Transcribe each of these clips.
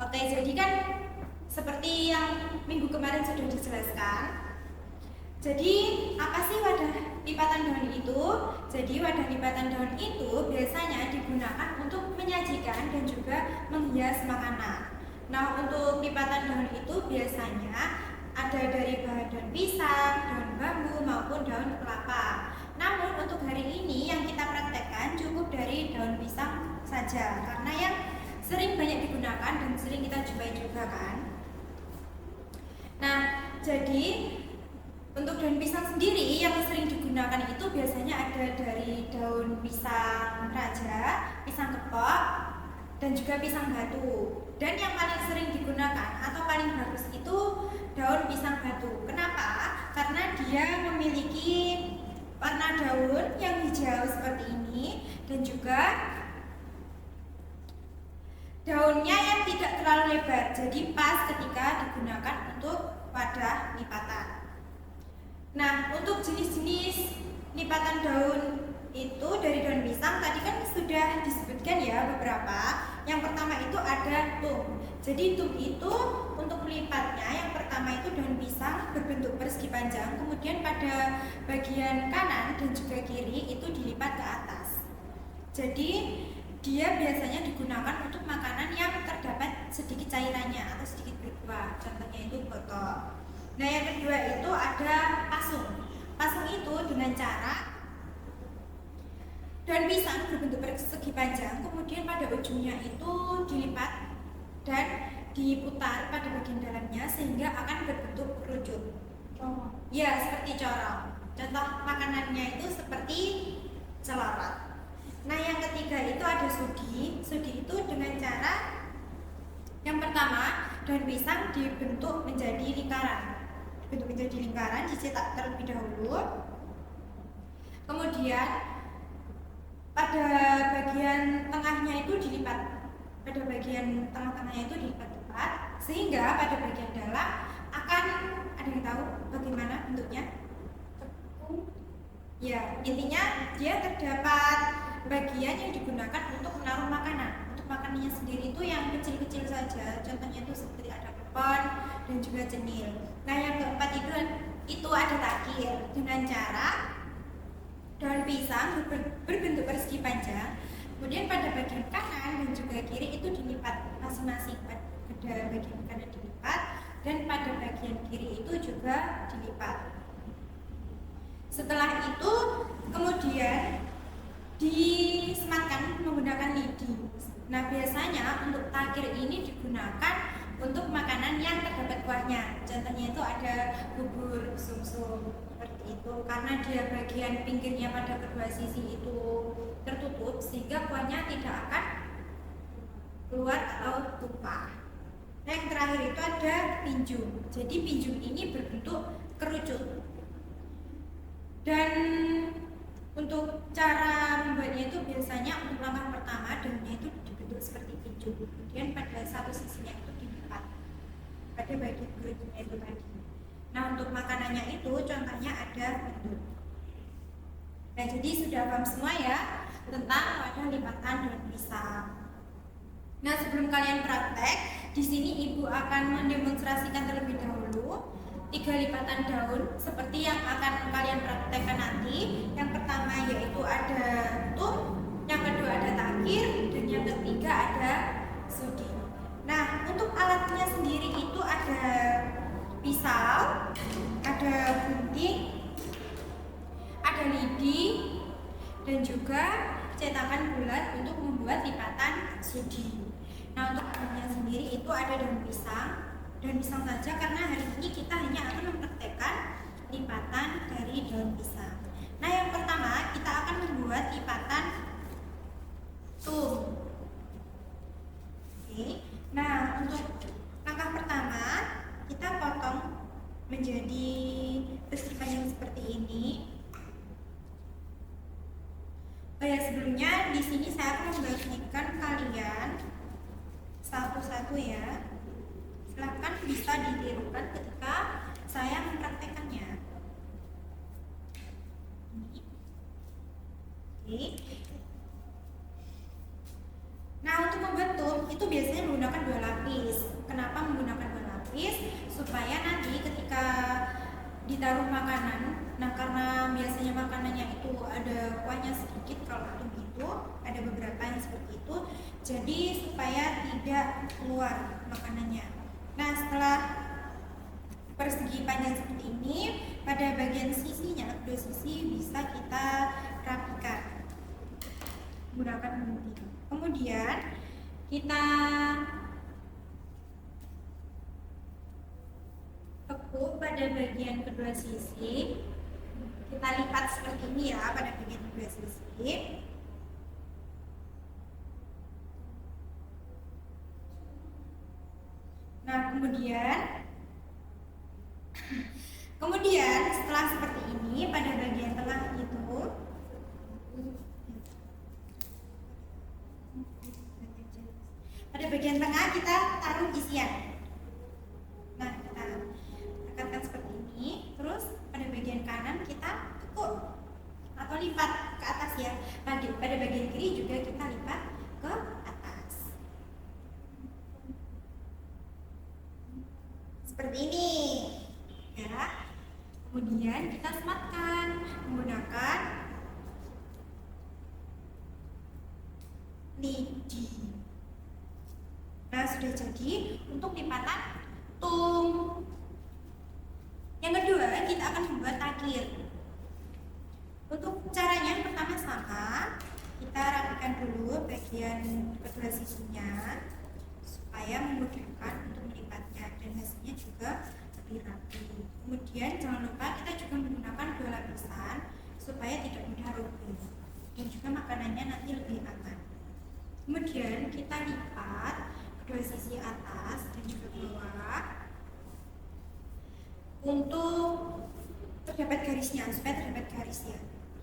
Oke, jadi kan seperti yang minggu kemarin sudah dijelaskan. Jadi apa sih wadah lipatan daun itu? Jadi wadah lipatan daun itu biasanya digunakan untuk menyajikan dan juga menghias makanan. Nah, untuk lipatan daun itu biasanya ada dari bahan daun pisang, daun bambu maupun daun kelapa. Namun untuk hari ini yang kita praktekkan cukup dari daun pisang saja, karena yang sering banyak digunakan dan sering kita jumpai juga kan. Nah, jadi untuk daun pisang sendiri yang sering digunakan itu biasanya ada dari daun pisang raja, pisang kepok, dan juga pisang batu. Dan yang paling sering digunakan atau paling bagus itu daun pisang batu. Kenapa? Karena dia memiliki warna daun yang hijau seperti ini dan juga daunnya yang tidak terlalu lebar, jadi pas ketika digunakan untuk wadah lipatan. Nah, untuk jenis-jenis lipatan daun itu dari daun pisang tadi kan sudah disebutkan ya beberapa. Yang pertama itu ada tum. Jadi tum itu untuk melipatnya yang pertama itu daun pisang berbentuk persegi panjang, kemudian pada bagian kanan dan juga kiri itu dilipat ke atas. Jadi dia biasanya digunakan untuk makanan yang terdapat sedikit cairannya atau sedikit berkuah, contohnya itu botok. Nah, yang kedua itu ada pasung. Pasung itu dengan cara daun pisang berbentuk persegi panjang, kemudian pada ujungnya itu dilipat dan diputar pada bagian dalamnya sehingga akan berbentuk kerucut. Ya, seperti corong. Contoh makanannya itu seperti celorot. Nah, yang ketiga itu ada sudi. Sudi itu dengan cara yang pertama daun pisang dibentuk menjadi lingkaran. Dicetak terlebih dahulu. Kemudian pada bagian tengahnya itu dilipat. Pada bagian tengah-tengahnya itu dilipat tepat sehingga pada bagian dalam akan ada yang tahu bagaimana bentuknya? Ya, intinya dia terdapat bagian yang digunakan untuk menaruh makanan. Untuk makanannya sendiri itu yang kecil-kecil saja, contohnya itu seperti ada klepon dan juga cenil. Nah, yang keempat itu ada takir dengan cara daun pisang berbentuk persegi panjang, kemudian pada bagian kanan dan juga kiri itu dilipat masing-masing. Pada bagian kanan dilipat dan pada bagian kiri itu juga dilipat. Setelah itu kemudian disematkan menggunakan lidi. Nah, biasanya untuk takir ini digunakan untuk makanan yang terdapat kuahnya. Contohnya itu ada bubur sumsum seperti itu, karena dia bagian pinggirnya pada kedua sisi itu tertutup sehingga kuahnya tidak akan keluar atau tumpah. Nah, yang terakhir itu ada pinjung. Jadi pinjung ini berbentuk kerucut. Dan untuk cara membuatnya itu biasanya untuk langkah pertama daunnya itu dibentuk seperti pinjung, kemudian pada satu sisinya itu dilipat pada bagian kulitnya itu tadi. Nah, untuk makanannya itu contohnya ada bentuk. Nah, jadi sudah paham semua ya tentang wadah lipatan daun pisang. Nah, sebelum kalian praktek, di sini ibu akan mendemonstrasikan terlebih dahulu 3 lipatan daun seperti yang akan kalian praktekkan nanti. Yang pertama yaitu ada tum, yang kedua ada takir, dan yang ketiga ada sudi. Nah, untuk alatnya sendiri itu ada pisau, ada gunting, ada lidi, dan juga cetakan bulat untuk membuat lipatan sudi. Nah, untuk alatnya sendiri itu ada daun pisang saja karena hari ini kita hanya akan mempraktekkan lipatan dari daun pisang. Nah, yang pertama kita akan membuat lipatan tum. Oke. Nah, untuk langkah pertama kita potong menjadi persegi panjang seperti ini. Oh ya, sebelumnya di sini saya akan membagikan kalian satu-satu ya. Silakan bisa ditirukan ketika saya mempraktekannya. Oke. Nah, untuk membuat tum itu biasanya menggunakan 2 lapis. supaya nanti ketika ditaruh makanan, nah karena biasanya makanannya itu ada kuahnya sedikit, kalau tumis itu ada beberapa yang seperti itu, jadi supaya tidak keluar makanannya. Nah setelah persegi panjang seperti ini, pada bagian sisinya, kedua sisi bisa kita rapikan menggunakan gunting. Kemudian kita tekuk pada bagian kedua sisi, kita lipat seperti ini ya pada bagian kedua sisi. Nah kemudian setelah seperti ini, pada bagian tengah itu pada bagian tengah kita taruh isian. Nah kita tekatkan seperti ini, terus pada bagian kanan kita tekuk atau lipat ke atas ya. Pada bagian kiri juga kita lipat ke atas seperti ini ya. Kemudian kita sematkan menggunakan lidi. Nah sudah jadi untuk lipatan tung. Yang kedua kita akan membuat takir. Untuk caranya yang pertama sama, kita rapikan dulu bagian kedua sisinya supaya memudahkan untuk melipatnya dan hasilnya juga lebih rapi. Kemudian jangan lupa kita juga menggunakan 2 lapisan supaya tidak mudah roboh dan juga makanannya nanti lebih aman. Kemudian kita lipat kedua sisi atas dan juga bawah untuk terdapat garisnya, supaya terdapat garis ya,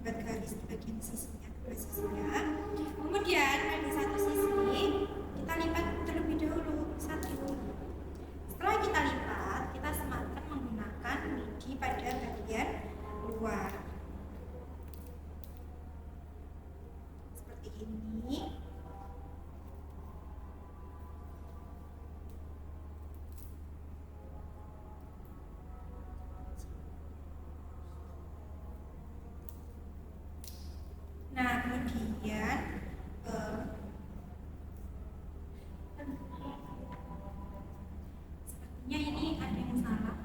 terdapat garis di bagian sisinya, kedua sisinya. Kemudian pada satu sisi kita lipat terlebih dahulu satu. Setelah kita lipat, kita sematkan menggunakan lidi pada bagian luar seperti ini. Nah kemudian sepertinya ini ada yang salah,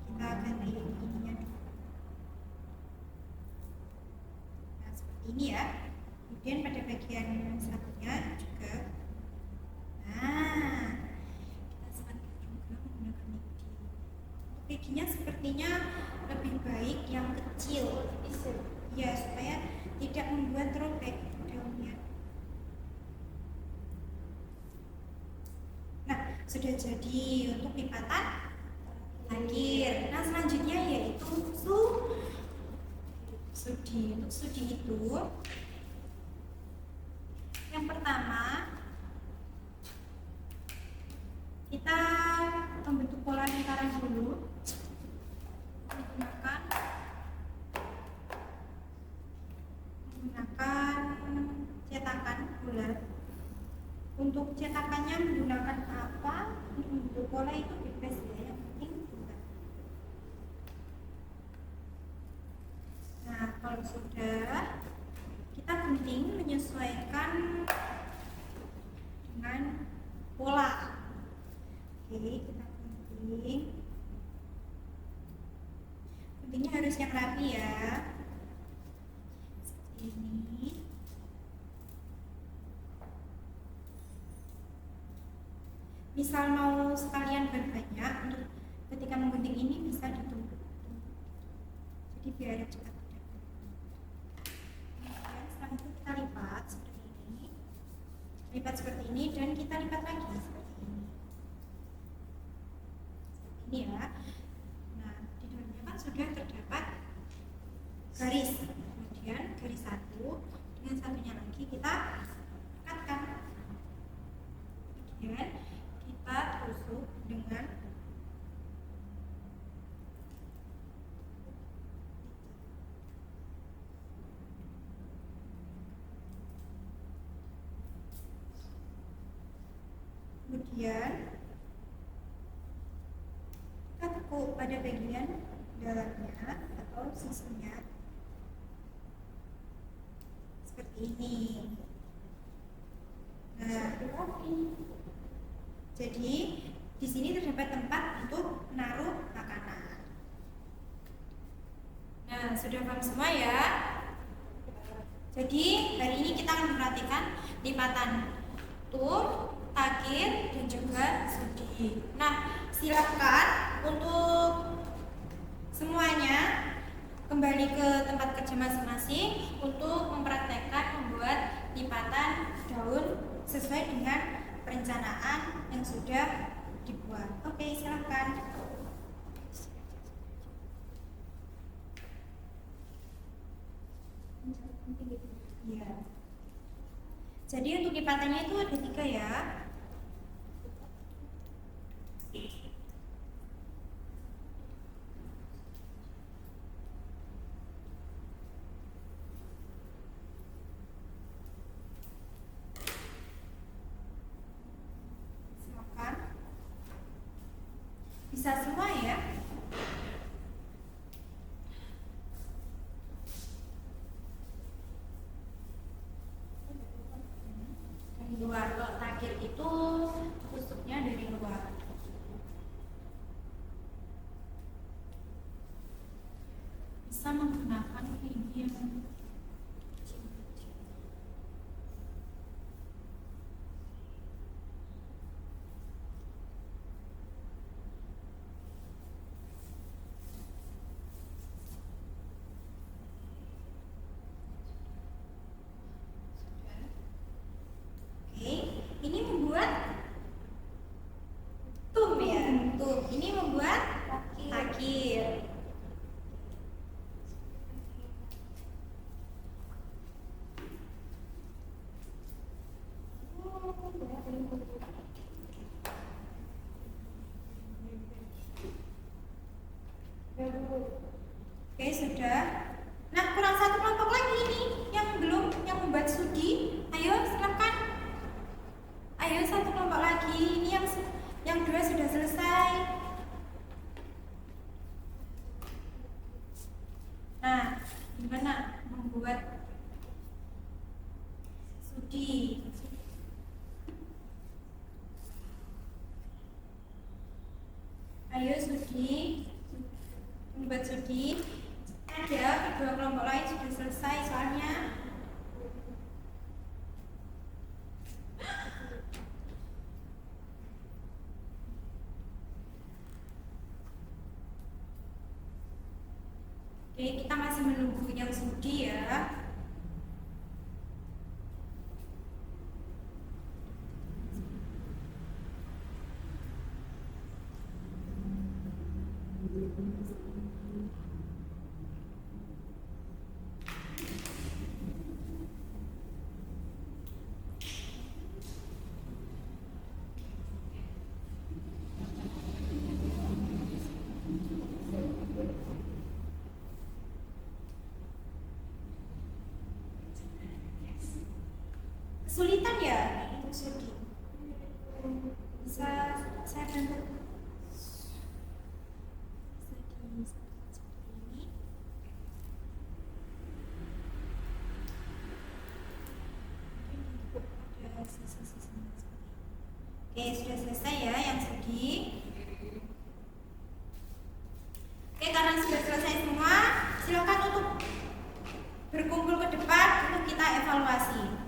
kita ganti ininya dulu. Nah seperti ini ya. Kemudian pada bagian satunya juga, nah kita sematkan juga menggunakan lidi. Lidinya sepertinya lebih baik yang kecil ya, supaya tidak membuat robek daunnya. Nah sudah jadi untuk lipatan takir. Nah selanjutnya yaitu sudi. Untuk sudi itu yang pertama kita membentuk pola lingkaran dulu menggunakan cetakan bulat. Untuk cetakannya menggunakan apa, untuk membentuk pola itu bebas ya, yang penting bulat. Nah kalau sudah, kita gunting menyesuaikan dengan pola. Oke, kita gunting. Guntingnya harus yang rapi ya, seperti ini. Misal mau sekalian banyak, untuk ketika menggunting ini bisa ditumpuk, jadi biar cepat. Kemudian setelah itu kita lipat seperti ini, dan kita lipat lagi seperti ini. Seperti ini ya. Nah di dalamnya kan sudah terdapat garis, kemudian garis satu dengan satunya lagi kita dekatkan, kemudian kita tusuk dengan kemudian pada bagian dalamnya atau sisinya seperti ini. Nah, jadi di sini terdapat tempat untuk menaruh makanan. Nah, sudah paham semua ya? Jadi hari ini kita akan memperhatikan lipatan tur, takir, dan juga sudi. Nah, silakan untuk semuanya kembali ke tempat kerja masing-masing untuk mempraktekkan membuat lipatan daun sesuai dengan perencanaan yang sudah dibuat. Oke, silakan. Ya. Jadi untuk lipatannya itu ada 3 ya. Silakan. Bisa semua ya. Luar, kalau takir itu tusuknya dari luar. Bisa menggunakan ini yang ini membuat tum ya, tum. Ini membuat takir. Oke, sudah. Nah, kurang satu kelompok lagi ini yang belum, yang membuat sudi. Ayo, silakan. Ayo satu kelompok lagi. Ini yang 2 sudah selesai. Nah, gimana membuat sudi? Ayo sudi, membuat sudi. Ada kedua kelompok lain sudah selesai soalnya. Oke, kita masih menunggu yang sudi ya. Kesulitan ya untuk sudi. Bisa saya bantu? Oke, sudah selesai ya yang sudi. Oke, karena sudah selesai semua, silakan untuk berkumpul ke depan untuk kita evaluasi.